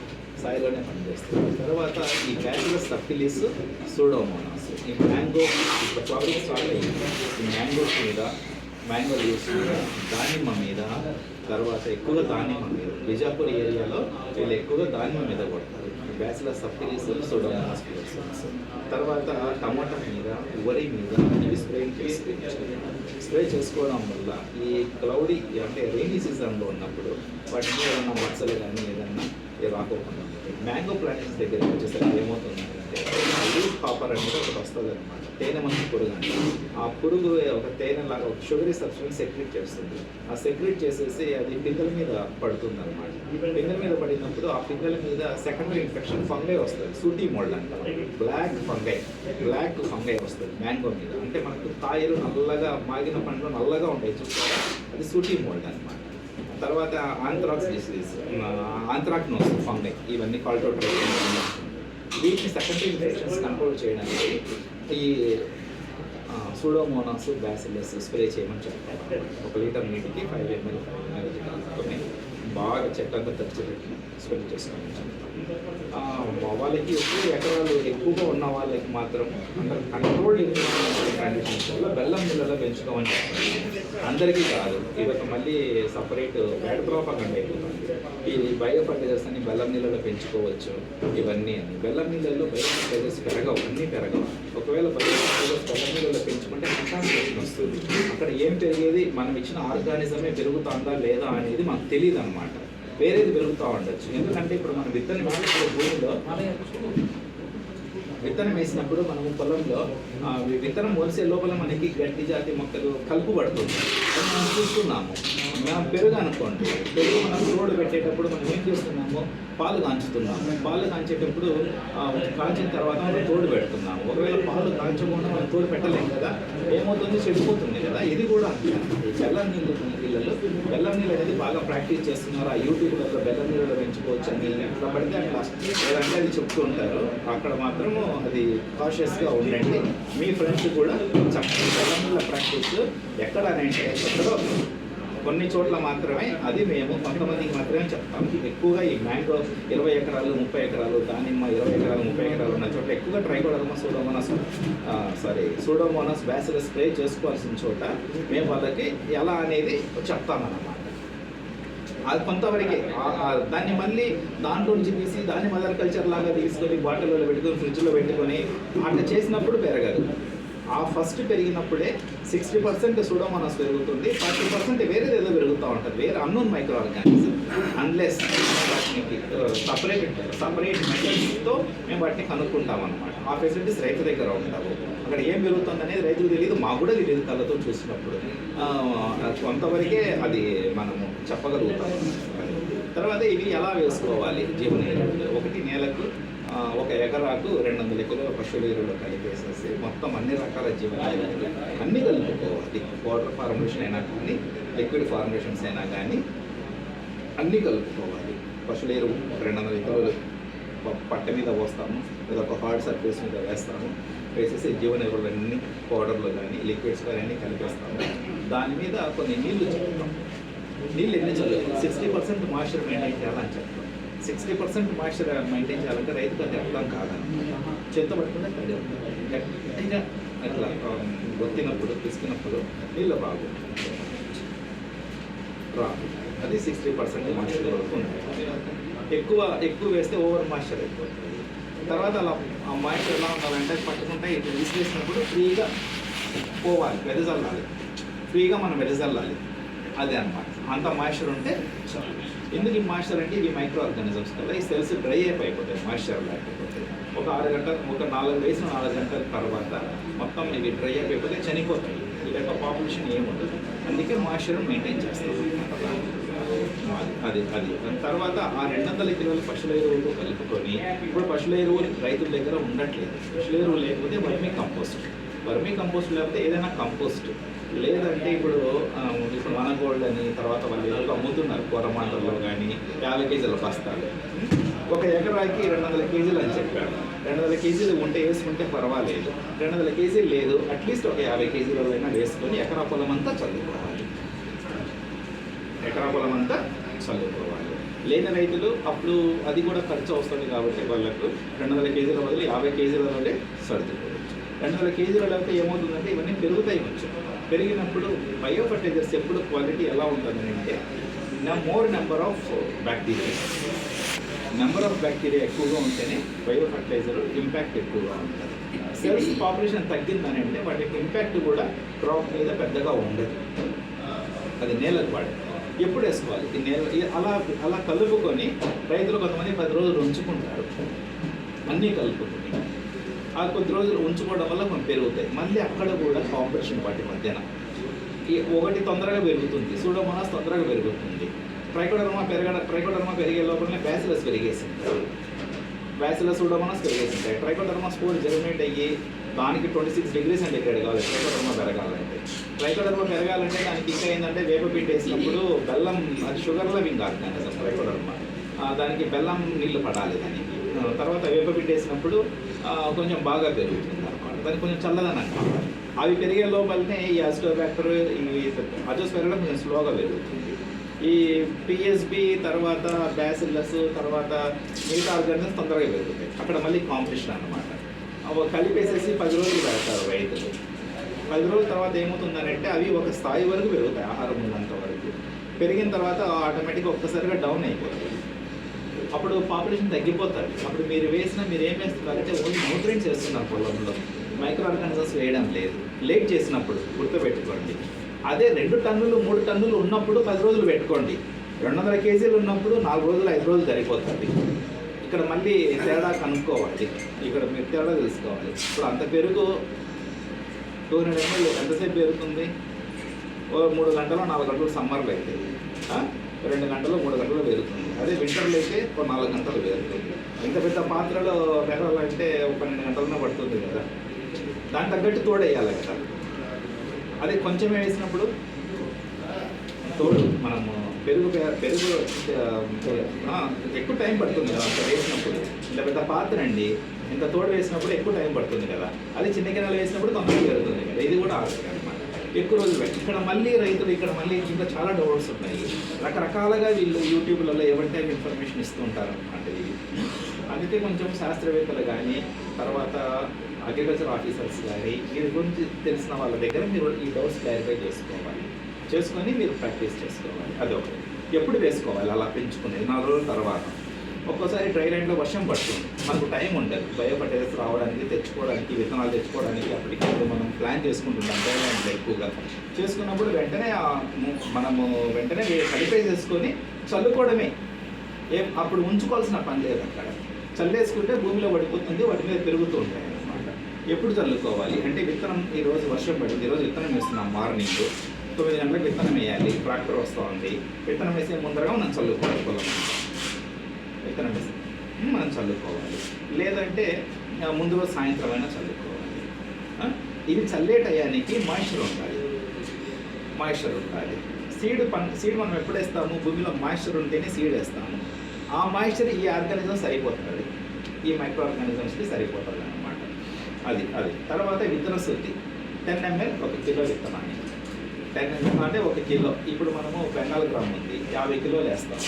తర్వాత ఈ బ్యాసిలస్ సబ్టిలిస్, సూడోమోనాస్, ఈ మ్యాంగో ఇప్పుడు ఫ్లవరింగ్ స్టార్ట్ అయ్యింది. ఈ మ్యాంగోస్ మీద, మ్యాంగో లీవ్స్ మీద, దానిమ్మ మీద, తర్వాత ఎక్కువగా దానిమ్మ మీద, బిజాపూర్ ఏరియాలో వీళ్ళు ఎక్కువగా దానిమ్మ మీద కొడతారు. Bacillus subtilis, pseudomonas fluorescens. తర్వాత టమాటా మీద, వరి మీద ఇవి స్ప్రే చేసుకోవడం వల్ల ఈ క్లౌడీ అంటే రెయినీ సీజన్లో ఉన్నప్పుడు వాటి మీద ఏదన్నా మచ్చలు కానీ ఏదన్నా రాకోకుండా. మ్యాంగో ప్లాంటేషన్స్ దగ్గరికి వచ్చేసరికి ఏమవుతుందంటే అంటే లీఫ్ కాపర్ అనేది ఒకటి వస్తుంది అనమాట, తేనె మంచి పురుగు అంటే ఆ పురుగు ఒక తేనెలాగా ఒక షుగరీ సబ్స్టెన్స్ సెక్రెట్ చేస్తుంది. ఆ సెక్రెట్ చేసేసి అది పిందెల మీద పడుతుంది అనమాట. పిందెల మీద పడినప్పుడు ఆ పిందెల మీద సెకండరీ ఇన్ఫెక్షన్ ఫంగై వస్తుంది, సూటీ మోల్డ్ అంటారు. బ్లాక్ ఫంగై వస్తుంది మ్యాంగో మీద. అంటే మనకు కాయలు నల్లగా మాగిన పండ్లు నల్లగా ఉంటాయి చూస్తారా, అది సూటీ మోల్డ్ అనమాట. తర్వాత ఆంథ్రాక్స్ డిసీజ్, ఆంథ్రాక్నోస్ ఫంగై, ఇవన్నీ కాల్టోట్రైకోన్. వీటిని సెకండరీ ఇన్ఫెక్షన్స్ కంట్రోల్ చేయడానికి ఈ సూడోమోనాస్ బ్యాసిల్లస్ స్ప్రే చేయమని చెప్తాను. 1 లీటర్ నీటికి 5 ml కలుపుకొని బాగా చెట్లంతా తెచ్చిపెట్టి స్ప్రే చేసుకోవాలి. వాళ్ళకి ఎకరాలు ఎక్కువగా ఉన్న వాళ్ళకి మాత్రం అంటే కంట్రోల్డ్ కండిషన్స్లో బెల్లం నీళ్ళలో పెంచుకోమని చెప్తాను. అందరికీ కాదు, ఇదొక మళ్ళీ సపరేట్ బ్యాడ్ ప్రాపగండా అయిపోతుంది. ఈ బయో ఫర్టిలైజర్స్ అని బెల్లం నీళ్ళలో పెంచుకోవచ్చు ఇవన్నీ అని. బెల్లం నీళ్ళల్లో బయో ఫర్టిలైజర్స్ పెరగవు, అన్నీ పెరగవు. ఒకవేళ బయో ఫర్టిలైజర్స్ బెల్లం నీళ్ళలో పెంచుకుంటే కంటామినేషన్ వస్తుంది. అక్కడ ఏం పెరిగేది, మనం ఇచ్చిన ఆర్గానిజమే పెరుగుతుందా లేదా అనేది మనకు తెలియదు అనమాట. వేరేది పెరుగుతూ ఉండొచ్చు. ఎందుకంటే ఇప్పుడు మనం విత్తనం వేసినప్పుడు భూమిలో విత్తనం వేసినప్పుడు మనము పొలంలో విత్తనం మొలిసే లోపల మనకి గడ్డి జాతి మొక్కలు కలుపు పడుతుంది, అది మనం చూస్తున్నాము. మనం పెరుగు అనుకోండి, పెరుగు మనం రోడ్డు పెట్టేటప్పుడు మనం ఏం చేస్తున్నాము, పాలు కాంచుతున్నాము. పాలు కాంచేటప్పుడు కాంచిన తర్వాత మనం తోడు పెడుతున్నాము. ఒకవేళ పాలు కాంచకుండా మనం తోడు పెట్టలేము కదా, ఏమవుతుంది, చెడిపోతుంది కదా. ఇది కూడా అంతే. బెల్లం నీళ్ళు పిల్లలు బెల్లం నీళ్ళు అనేది బాగా ప్రాక్టీస్ చేస్తున్నారు. ఆ యూట్యూబ్లలో బెల్లం నీళ్ళు పెంచుకోవచ్చు అని అట్లా పడితే అట్లా లేదంటే అది చెప్తూ ఉంటారు. అక్కడ మాత్రము అది కాషియస్గా ఉండండి. మీ ఫ్రెండ్స్ కూడా చక్కగా బెల్లం నీళ్ళ ప్రాక్టీస్ ఎక్కడ అంటే ఎక్కడో కొన్ని చోట్ల మాత్రమే, అది మేము కొంతమందికి మాత్రమే చెప్తాము. ఎక్కువగా ఈ మ్యాంగో 20 ఎకరాలు 30 ఎకరాలు, దానిమ్మ 20 ఎకరాలు 30 ఎకరాలు ఉన్న చోట ఎక్కువగా ట్రైకోడర్మా సూడోమోనాస్ బ్యాసిల్లస్ స్ప్రే చేసుకోవాల్సిన చోట మేము వాళ్ళకి ఎలా అనేది చెప్తామన్నమాట. అది కొంతవరకే. దాన్ని మళ్ళీ దాంట్లో నుంచి తీసి దాన్ని మదర్ కల్చర్ లాగా తీసుకొని బాటిల్లో పెట్టుకొని ఫ్రిడ్జ్లో పెట్టుకొని అట్లా చేసినప్పుడు పెరగదు. ఆ ఫస్ట్ పెరిగినప్పుడే 60% సూడోమోనాస్ పెరుగుతుంది, 40% వేరేది ఏదో పెరుగుతూ ఉంటుంది, వేరే అన్నోన్ మైక్రో ఆర్గానిజం. అన్లెస్ వాటికి సపరేట్ మెథడ్స్తో మేము వాటిని కనుక్కుంటాం అనమాట. ఆ ఫెసిలిటీస్ రైతు దగ్గర ఉంటాము. అక్కడ ఏం పెరుగుతుంది అనేది రైతుకు తెలియదు, మాకు కూడా తెలియదు కళ్ళతో చూసినప్పుడు. కొంతవరకే అది మనము చెప్పగలుగుతాం. తర్వాత ఇవి ఎలా వేసుకోవాలి జీవన ఎరువులు. ఒకటి నేలకు 1 ఎకరాకు 200 కిలోల పశువుల ఎరువులు కలిపేసేసి మొత్తం అన్ని రకాల జీవన ఎరువులు అన్నీ కలుపుకోవాలి. వాటర్ ఫార్ములేషన్ అయినా కానీ, లిక్విడ్ ఫార్ములేషన్స్ అయినా కానీ అన్నీ కలుపుకోవాలి. పశువుల ఎరువు 200 కిలోలు పట్ట మీద పోస్తాము, లేదా ఒక హార్డ్ సర్ఫేస్ మీద వేస్తాము. వేసేసి జీవన ఎరువులు అన్ని పౌడర్లు కానీ లిక్విడ్స్ కానీ అన్నీ కలిపేస్తాము. దాని మీద కొన్ని నీళ్లు చెప్తాం. నీళ్ళు ఎన్ని చల్లాలి, 60% మాయిశ్చర్ మెయింటైన్ చేయాలని చెప్తాం. 60% మాయిశ్చర్ మెయింటైన్ చేయాలంటే రైతుకు అది అర్థం కాదని చేత పట్టుకుంటే గట్టిగా అట్లా ఒత్తినప్పుడు తీసుకున్నప్పుడు నీళ్ళు రాదు. అది 60% మాయిశ్చర్ వరకు ఉంటుంది. ఎక్కువ వేస్తే ఓవర్ మాయిశ్చర్ అయిపోతుంది. తర్వాత అలా ఆ మాయిశ్చర్ ఎలా ఉండాలంటే పట్టుకుంటే ఇట్లా విసిరేసినప్పుడు ఫ్రీగా పోవాలి, వెదజల్లాలి, ఫ్రీగా మనం వెదజల్లాలి. అదే అన్నమాట. అంత మాయిశ్చర్ ఉంటే చాలు. ఎందుకు ఈ మాయిశ్చర్ అంటే ఇవి మైక్రో ఆర్గానిజమ్స్ కదా, ఈ సెల్స్ డ్రై అయిపోతాయి మాయిశ్చర్ లేకపోతే. ఒక 6 గంటలు, ఒక 4 వేసిన 4 గంటల తర్వాత మొత్తం ఇవి డ్రై అయిపోతే చనిపోతాయి. ఈ యొక్క పాపులేషన్ ఏముండదు. అందుకే మాయిశ్చర్ మెయింటైన్ చేస్తాం. అది తర్వాత ఆ 200 కిలోల పశువుల ఎరువులు కలుపుకొని, ఇప్పుడు పశువుల ఎరువులు రైతుల దగ్గర ఉండట్లేదు. పశువుల ఎరువు లేకపోతే వర్మీ కంపోస్ట్ లేకపోతే ఏదైనా కంపోస్ట్, లేదంటే ఇప్పుడు మన గోల్డ్ అని తర్వాత వాళ్ళు ఎరువులు అమ్ముతున్నారు కూరమాటల్లో కానీ 50 కేజీల బస్తాలు. 1 ఎకరాకి 200 కేజీలు అని చెప్పాడు. 200 కేజీలు ఉంటే వేసుకుంటే పర్వాలేదు. 200 కేజీలు లేదు, అట్లీస్ట్ ఒక 50 కేజీలైనా వేసుకొని ఎకరా పొలం అంతా చల్లుకోవాలి. లేని రైతులు అప్పుడు అది కూడా ఖర్చు వస్తుంది కాబట్టి వాళ్ళకు 200 కేజీల బదులు 50 కేజీలలోనే సర్దుకోవచ్చు. 200 కేజీలలో అయితే ఏమవుతుందంటే ఇవన్నీ పెరుగుతాయి. కొంచెం పెరిగినప్పుడు బయో ఫర్టిలైజర్స్ ఎప్పుడు క్వాలిటీ ఎలా ఉంటుంది అంటే మోర్ నెంబర్ ఆఫ్ బ్యాక్టీరియా ఎక్కువగా ఉంటేనే బయో ఫర్టిలైజర్ ఇంపాక్ట్ ఎక్కువగా ఉంటుంది. సెల్స్ పాపులేషన్ తగ్గిందని అంటే వాటికి ఇంపాక్ట్ కూడా క్రాప్ మీద పెద్దగా ఉండదు. అది నేలకు వాడే ఎప్పుడు వేసుకోవాలి. ఈ నేల అలా కలుపుకొని రైతులు కొంతమంది 10 రోజులు ఉంచుకుంటారు. అన్నీ కలుపుకొని ఆ కొద్ది రోజులు ఉంచుకోవడం వల్ల కొంచెం పెరుగుతాయి. మళ్ళీ అక్కడ కూడా కాంపిటీషన్ వాటి మధ్యన ఒకటి తొందరగా పెరుగుతుంది, సూడోమోనాస్ తొందరగా పెరుగుతుంది. ట్రైకోడర్మా పెరిగే లోపలనే బ్యాసిలస్ పెరిగేసింటాయి, బ్యాసిలస్ సూడోమోనాస్ పెరిగేసింటాయి. ట్రైకోడర్మా స్పోర్ జర్మినేట్ అయ్యి దానికి 26 degrees సెంటిగ్రేడ్ కావాలి ట్రైకోడర్మా పెరగాలంటే. ట్రైకోడర్మా పెరగాలంటే దానికి ఇంకా ఏంటంటే వేపపిండి వేసినప్పుడు బెల్లం, అది షుగర్ లవింగ్ ఆర్గానిజం ట్రైకోడర్మా, దానికి బెల్లం నీళ్లు పడాలి దానికి. తర్వాత వేపపిండి వేసినప్పుడు కొంచెం బాగా పెరుగుతుంది అనమాట, దానికి కొంచెం చల్లదనం కావాలి. అవి పెరిగే లోపలనే ఈ అజిటోబ్యాక్టర్, ఈ అజోస్ పెరగడం కొంచెం స్లోగా పెరుగుతుంది. ఈ పిఎస్బి తర్వాత బ్యాసిల్లస్ తర్వాత మిగతా ఆర్గానిజమ్స్ తొందరగా పెరుగుతాయి. అక్కడ మళ్ళీ కాంపిటీషన్ అనమాట. అవి కలిపేసేసి 10 రోజులు పెడతారు రైతులు. 10 రోజుల తర్వాత ఏమవుతుందనంటే అవి ఒక స్థాయి వరకు పెరుగుతాయి, ఆహారం ఉన్నంత వరకు. పెరిగిన తర్వాత ఆటోమేటిక్గా ఒక్కసారిగా డౌన్ అయిపోతుంది. అప్పుడు పాపులేషన్ తగ్గిపోతుంది. అప్పుడు మీరు ఏం వేస్తున్నారంటే ఓన్లీ న్యూట్రియంట్స్ వేస్తున్నారు పొలంలో, మైక్రో ఆర్గానిజమ్స్ వేయడం లేదు. లేట్ చేసినప్పుడు గుర్తుపెట్టుకోండి. అదే 2 టన్నులు 3 టన్నులు ఉన్నప్పుడు 10 రోజులు పెట్టుకోండి. 200 kgs ఉన్నప్పుడు 4 రోజులు 5 రోజులు సరిపోతుంది. ఇక్కడ మళ్ళీ తేడా కనుక్కోవాలి, ఇక్కడ మీరు తేడా తెలుసుకోవాలి. ఇప్పుడు అంత పెరుగు 200 ml ఎంతసేపు పెరుగుతుంది? 3 గంటలు 4 గంటలు సమ్మర్లో అయితే 2 గంటలు 3 గంటలు పెరుగుతుంది. అదే వింటర్లో అయితే 4 గంటలు పెరుగుతుంది. ఇంత పెద్ద పాత్రలో పెరగాలంటే 12 గంటలనే పడుతుంది కదా, దాని తగ్గట్టు తోడేయాలి కదా. అదే కొంచెమే వేసినప్పుడు తోడు మనము పెరుగు ఎక్కువ టైం పడుతుంది కదా అంత వేసినప్పుడు. ఇంత పెద్ద పాత్ర అండి, ఇంత తోడు వేసినప్పుడు ఎక్కువ టైం పడుతుంది కదా. అది చిన్న గిన్నెలు వేసినప్పుడు తొందరగా పెరుగుతుంది కదా. ఇది కూడా ఆలోచన అనమాట, ఎక్కువ రోజులు ఇక్కడ మళ్ళీ రైతులు ఇంకా చాలా డౌట్స్ ఉన్నాయి. రకరకాలుగా వీళ్ళు యూట్యూబ్లలో ఏమంటే ఇన్ఫర్మేషన్ ఇస్తూ ఉంటారు అనమాట. ఇది అందుకే కొంచెం శాస్త్రవేత్తలు కానీ తర్వాత అగ్రికల్చర్ ఆఫీసర్స్ కానీ వీరి గురించి తెలిసిన వాళ్ళ దగ్గర మీరు ఈ డౌట్స్ క్లారిఫై చేసుకొని మీరు ప్రాక్టీస్ చేసుకోవాలి. అదొకటి. ఎప్పుడు వేసుకోవాలి అలా పెంచుకునేది? 4 రోజుల తర్వాత. ఒక్కోసారి డ్రై ల్యాండ్లో వర్షం పడుతుంది, మనకు టైం ఉండదు బయోఫర్టిలైజర్స్ రావడానికి, తెచ్చుకోవడానికి, విత్తనాలు తెచ్చుకోవడానికి. అప్పటికప్పుడు మనం ప్లాన్ చేసుకుంటుంటాం డ్రై ల్యాండ్లో ఎక్కువగా. చేసుకున్నప్పుడు వెంటనే కలిపే చేసుకొని చల్లుకోవడమే. అప్పుడు ఉంచుకోవాల్సిన పని లేదు. అక్కడ చల్లేసుకుంటే భూమిలో పడిపోతుంది, వాటి మీద పెరుగుతూ ఉంటాయి అన్నమాట. ఎప్పుడు చల్లుకోవాలి అంటే విత్తనం, ఈరోజు వర్షం పడింది, ఈరోజు విత్తనం వేస్తున్నాం, మార్నింగ్ 9 గంటలకు విత్తనం వేయాలి, ట్రాక్టర్ వస్తూ ఉంది. విత్తనం వేసే ముందరగా మనం చల్లుకోవాలి, పొలం విత్తనం వేసి మనం చల్లుకోవాలి. లేదంటే ముందు రోజు సాయంత్రం అయినా చల్లుకోవాలి. ఇది చల్లే టయానికి మాయిశ్చర్ ఉండాలి. సీడ్ మనం ఎప్పుడు వేస్తాము? భూమిలో మాయిశ్చర్ ఉంటేనే సీడ్ వేస్తాము. ఆ మాయిశ్చర్ ఈ ఆర్గానిజం సరిపోతుంది, ఈ మైక్రో ఆర్గానిజమ్స్కి సరిపోతుంది అన్నమాట. అది తర్వాత విత్తన శుద్ధి 10 ml 1 కిలో విత్తనాన్ని. 10 ml అంటే 1 కిలో. ఇప్పుడు మనము బెంగాల్ గ్రామ్ ఉంది, 50 కిలోలు వేస్తాం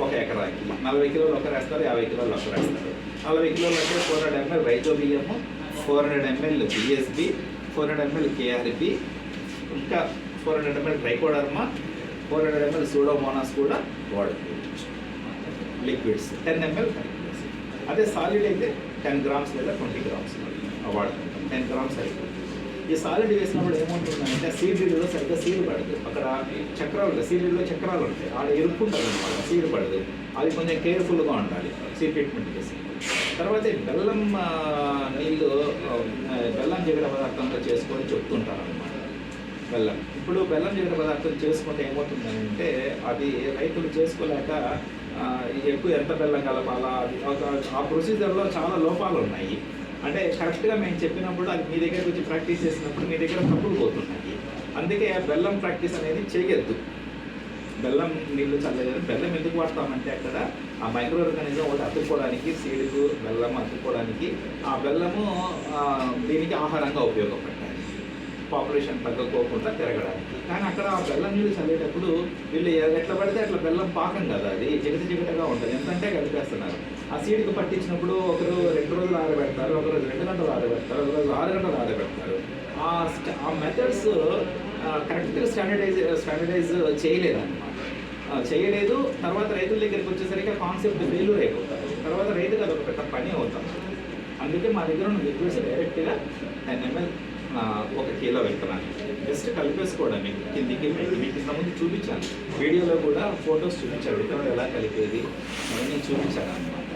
1 ఎకరాకి. 40 కిలోలు ఒకరు వేస్తారు, 50 కిలోలు ఒకరు వేస్తారు. 40 కిలోలు అంటే 400 ml rhizobium, 400 ml BSB, 400 ml KRB, ఇంకా 400 ml ట్రైకోడర్మా, 400 ml సూడోమోనాస్ కూడా వాడుతుంది. Liquids 10 ml. అదే సాలిడ్ అయితే 10 grams లేదా 20 grams వాడుతుంటాం. 10 grams సరిపోతుంది. ఈ సాలిడ్ వేసినప్పుడు ఏమవుతుందంటే సీడ్లో సరిగ్గా సీడ్ పడదు. అక్కడ చక్రాలు, సీడ్లో చక్రాలు ఉంటాయి, ఆడ ఎరుక్కుంటుంది అనమాట, సీడ్ పడదు. అది కొంచెం కేర్ఫుల్గా ఉండాలి సీడ్ ట్రీట్మెంట్ చేసి. తర్వాత బెల్లం నీళ్ళు, బెల్లం జిగట పదార్థంతో చేసుకొని చెప్తుంటారు అనమాట. ఇప్పుడు బెల్లం జిగట పదార్థం చేసుకుంటే ఏమవుతుందంటే అది రైతులు చేసుకోలేక ఎక్కువ ఎంత బెల్లం కలపాలా, ఆ ప్రొసీజర్లో చాలా లోపాలు ఉన్నాయి. అంటే కరెక్ట్గా మేము చెప్పినప్పుడు అది మీ దగ్గరకు వచ్చి ప్రాక్టీస్ చేసినప్పుడు మీ దగ్గర తప్పులు పోతున్నాయి. అందుకే బెల్లం ప్రాక్టీస్ అనేది చేయొద్దు. బెల్లం నీళ్ళు చల్లలేదు. బెల్లం ఎందుకు వాడతామంటే అక్కడ ఆ మైక్రో ఆర్గానిజం ఒకటి అతుక్కోవడానికి, సీడ్కు బెల్లం అతుక్కోవడానికి, ఆ బెల్లము దీనికి ఆహారంగా ఉపయోగపడతాయి, పాపులేషన్ తగ్గకోకుండా తిరగడానికి. కానీ అక్కడ ఆ బెల్లం నీళ్ళు చల్లేటప్పుడు వీళ్ళు ఎట్లా పడితే అట్లా బెల్లం పాకం కదా, అది జిగటగా ఉంటుంది, ఎంతంటే కలిపేస్తున్నారు. ఆ సీడ్కి పట్టించినప్పుడు ఒకరు 2 రోజులు ఆరబెడతారు, ఒకరు 2 గంటలు ఆరబెడతారు, ఒకరు 6 గంటలు ఆరబెడతారు. ఆ మెథడ్స్ కరెక్ట్గా స్టాండర్డైజ్ చేయలేదు. తర్వాత రైతుల దగ్గరికి వచ్చేసరికి కాన్సెప్ట్ ఫెయిల్యూర్ అయిపోతారు. తర్వాత రైతుకి అదొక పెద్ద పని అవుతారు. అందుకే మా దగ్గర ఉన్న లిక్విడ్స్ డైరెక్ట్గా 10 ml 1 కిలో విత్తనాన్ని జస్ట్ కలిపేసుకోవడం. కిందికి మీకు ఇంతకుముందు చూపించాను, వీడియోలో కూడా ఫొటోస్ చూపించాను, విత్తనాలు ఎలా కలిపేది అవన్నీ చూపించాను అనమాట.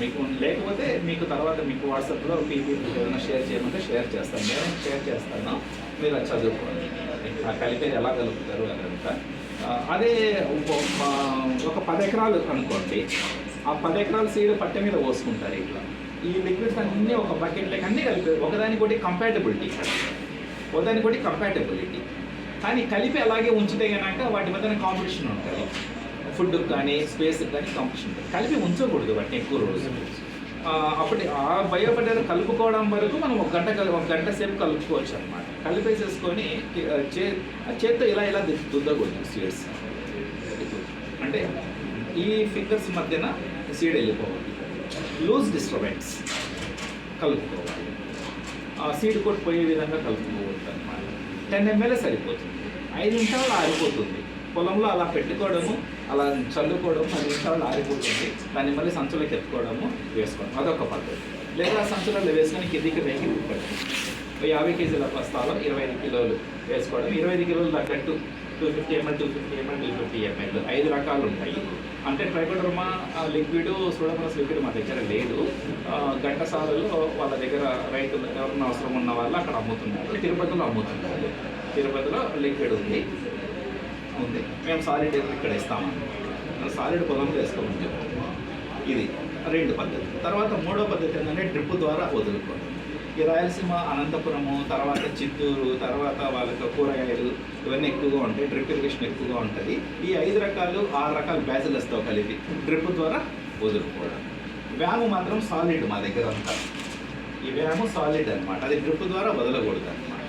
మీకు లేకపోతే మీకు తర్వాత మీకు వాట్సాప్లో పీపీ ఏదైనా షేర్ చేయమంటే షేర్ చేస్తాను, నేను షేర్ చేస్తాను, మీరు అది చదువుకోండి ఆ కలిపేది ఎలా కలుపుతారు అదంతా. అదే ఒక 10 ఎకరాలు అనుకోండి, ఆ 10 ఎకరాల సీడ్ పట్టె మీద పోసుకుంటారు ఇట్లా. ఈ లిక్విడ్స్ అన్నీ ఒక బకెట్లకి అన్నీ కలిపి ఒకదానికొకటి కంపాటబిలిటీ, కానీ కలిపి అలాగే ఉంచితే కనుక వాటి మధ్యన కాంపిటీషన్ ఉంటుంది, ఫుడ్ కానీ స్పేస్కి కానీ కాంపిటీషన్ ఉంటుంది. కలిపి ఉంచకూడదు వాటిని ఎక్కువ రోజులు. అప్పటి ఆ బయోపడేది కలుపుకోవడం వరకు మనం ఒక గంట సేపు కలుపుకోవచ్చు అనమాట. కలిపేసేసుకొని చేత్తో ఇలా దుద్దకూడదు సీడ్స్. అంటే ఈ ఫింగర్స్ మధ్యన సీడ్ వెళ్ళిపోవాలి, లూజ్ డిస్టర్బెన్స్ కలుపుకోవాలి, సీడ్ కొట్టి పోయే విధంగా కలుపుకోవద్దు అనమాట. 10 ml సరిపోతుంది, 5 నిమిషాలు ఆరిపోతుంది. పొలంలో అలా పెట్టుకోవడము, అలా చల్లుకోవడము, 5 నిమిషాలు ఆరిపోతుంది. దాన్ని మళ్ళీ సంచులోకి ఎత్తుకోవడము, వేసుకోవడం అదొక పద్ధతి. లేదా సంచులలో వేసుకొని కిందికి వేగి తిప్పడం. 50 కేజీల బస్తాలో 25 కిలోలు వేసుకోవడం. 25 కిలోలు తగ్గట్టు 250 ml, 250 ml 5 రకాలు ఉంటాయి. అంటే ట్రైకోడర్మా లిక్విడ్, సూడోమోనాస్ లిక్విడ్ మా దగ్గర లేదు. ఘంటసాలలో వాళ్ళ దగ్గర రైతులు ఎవరైనా అవసరం ఉన్న వాళ్ళు అక్కడ అమ్ముతున్నారు, తిరుపతిలో అమ్ముతున్నారు. తిరుపతిలో లిక్విడ్ ఉంది. మేము సాలిడ్ ఇక్కడ ఇస్తామని సాలిడ్ పొలంలో వేసుకోమని చెప్పాము. ఇది 2 పద్ధతి. తర్వాత 3వ పద్ధతి ఏంటంటే డ్రిప్ ద్వారా వదులుకోవడం. ఈ రాయలసీమ, అనంతపురము, తర్వాత చిత్తూరు, తర్వాత వాళ్ళకి కూరగాయలు ఇవన్నీ ఎక్కువగా ఉంటాయి, డ్రిప్ ఇరిగేషన్ ఎక్కువగా ఉంటుంది. ఈ 5 రకాలు 6 రకాల బ్యాచిలర్స్తో కలిపి డ్రిప్ ద్వారా వదులుకోవడం. వ్యాము మాత్రం సాలిడ్ మా దగ్గర అంతా. ఈ వ్యాము సాలిడ్ అనమాట, అది డ్రిప్ ద్వారా వదలకూడదు అనమాట,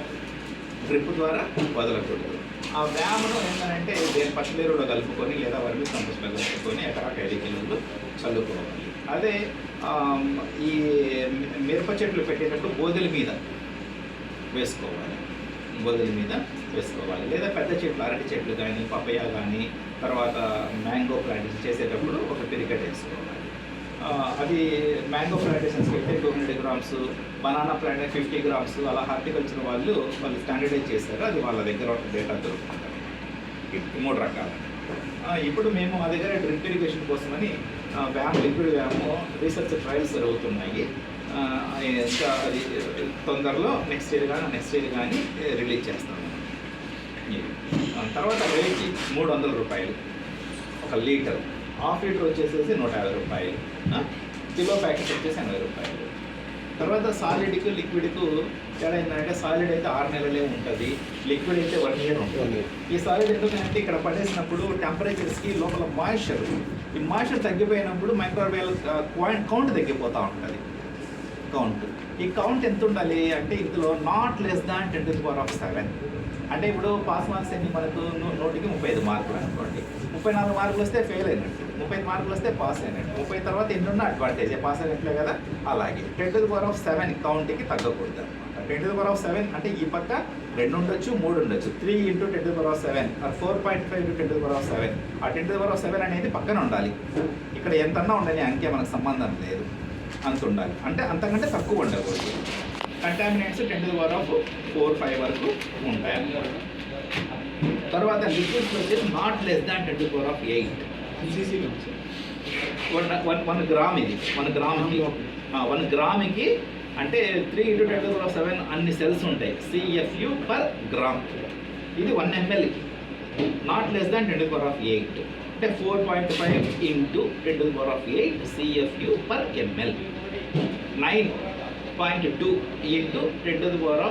ఆ వ్యామును ఏంటంటే దేని పచ్చిలేరులో కలుపుకొని లేదా వర్మి కంపోస్ట్లో కలుపుకొని ఎకరాకు 5 కిలోలు చల్లుకోవాలి. అదే ఈ మిరప చెట్లు పెట్టేటప్పుడు బోదెల మీద వేసుకోవాలి, లేదా పెద్ద చెట్లు, అరటి చెట్లు కానీ, పపయ కానీ, తర్వాత మ్యాంగో ప్లాంటేషన్ చేసేటప్పుడు ఒక పిరికెట్ వేసుకోవాలి. అది మ్యాంగో ప్లాంటేషన్స్కి అయితే 200 grams, బనానా ప్లాంటేషన్ 50 grams, అలా హార్టికల్చర్ వాళ్ళు స్టాండర్డైజ్ చేశారు. అది వాళ్ళ దగ్గర డేటా దొరుకుతుంది. 3 రకాలు. ఇప్పుడు మేము మా దగ్గర డ్రిప్ ఇరిగేషన్ కోసమని లిక్విడ్ వ్యాము రీసెర్చ్ ట్రయల్స్ జరుగుతున్నాయి. ఇంకా అది తొందరలో నెక్స్ట్ ఇయర్ కానీ రిలీజ్ చేస్తాము. తర్వాత రేట్ 300 రూపాయలు 1 లీటర్, హాఫ్ లీటర్ వచ్చేసి 150 రూపాయలు, కిలో ప్యాకెట్ వచ్చేసి 80 రూపాయలు. తర్వాత సాలిడ్కు లిక్విడ్కు తేడా ఏంటంటే సాలిడ్ అయితే 6 నెలలే ఉంటుంది, లిక్విడ్ అయితే 1 year ఉంటుంది. ఈ సాలిడ్ ఎందుకంటే ఇక్కడ పడేసినప్పుడు టెంపరేచర్స్కి లోపల మాయిశ్చర్, ఈ మాయిశ్చర్ తగ్గిపోయినప్పుడు మైక్రోవేవ్ కౌంట్ తగ్గిపోతూ ఉంటుంది. ఈ కౌంట్ ఎంత ఉండాలి అంటే ఇందులో నాట్ లెస్ దాన్ 10⁻⁷. అంటే ఇప్పుడు పాస్ మార్క్స్ ఎన్ని మనకు 100కి 35 మార్కులు అనుకోండి. 34 మార్కులు వస్తే ఫెయిల్ అయినట్టు, 35 మార్కులు వస్తే పాస్ అయినట్టు. 30 తర్వాత ఎన్ని ఉన్న అడ్వాంటేజ్, పాస్ అయినట్లే కదా. అలాగే 10⁻⁷ కౌంట్కి తగ్గకూడదు అనమాట. 10⁻⁷ అంటే ఈ పక్క 2 ఉండొచ్చు, 3 ఉండొచ్చు. 3 × 10⁻⁷, 4.5 × 10⁻⁷. ఆ 10⁻⁷ అనేది పక్కన ఉండాలి. ఇక్కడ ఎంతన్నా ఉండని అంకె మనకు సంబంధం లేదు, అంత ఉండాలి. అంటే అంతకంటే తక్కువ ఉండకూడదు. కంటామినెంట్స్ 10⁻⁴ వరకు ఉంటాయి. తర్వాత లిక్విడ్స్ వచ్చేసి నాట్ లెస్ దాన్ 10⁻⁸. 1 గ్రామ్ ఇది, 1 గ్రామ్కి అంటే 3 × 10⁻⁷ అన్ని సెల్స్ ఉంటాయి, CFU per గ్రామ్. ఇది 1 ml, నాట్ లెస్ దాన్ 10⁸. అంటే 4.5 × 10⁸ CFU per ml. 9.2 × 10⁸.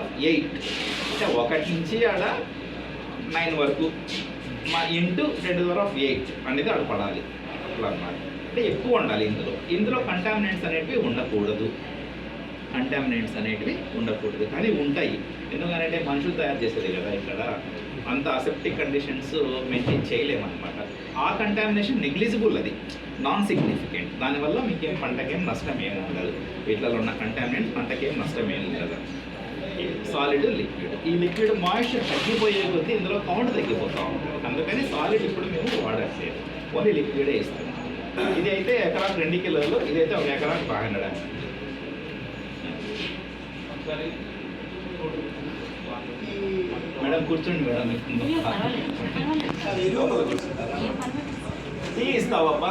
అంటే 1 నుంచి ఆడ 9 వరకు ఇంటూ 10⁸ అనేది ఆడ పడాలి అట్లా అన్నమాట. అంటే ఎక్కువ ఉండాలి ఇందులో కంటామినెంట్స్ అనేటివి ఉండకూడదు, కానీ ఉంటాయి. ఎందుకంటే మనుషులు తయారు చేసేది కదా, ఇక్కడ అంత అసెప్టిక్ కండిషన్స్ మెయింటైన్ చేయలేమన్నమాట. ఆ కంటామినేషన్ నెగ్లిజిబుల్, అది నాన్ సిగ్నిఫికెంట్. దానివల్ల మీకేం పంటకేం నష్టం ఏమి ఉండదు. వీటిలో ఉన్న కంటామినెంట్స్ పంటకేం నష్టం ఏమి ఉండదు. Solid, liquid. ఈ లిక్విడ్ మాయిశ్చర్ తగ్గిపోయే కొద్దీ ఇందులో కౌంట్ తగ్గిపోతూ ఉంటుంది. అందుకని సాలిడ్ ఇప్పుడు మేము వాడట్లేదు, ఓన్లీ లిక్విడే ఇస్తాం. ఇది అయితే ఎకరాకు 2 కిలోలు, ఇదైతే 1 ఎకరాకు 500. మేడం కూర్చోండి మేడం, టీ ఇస్తావబ్బా.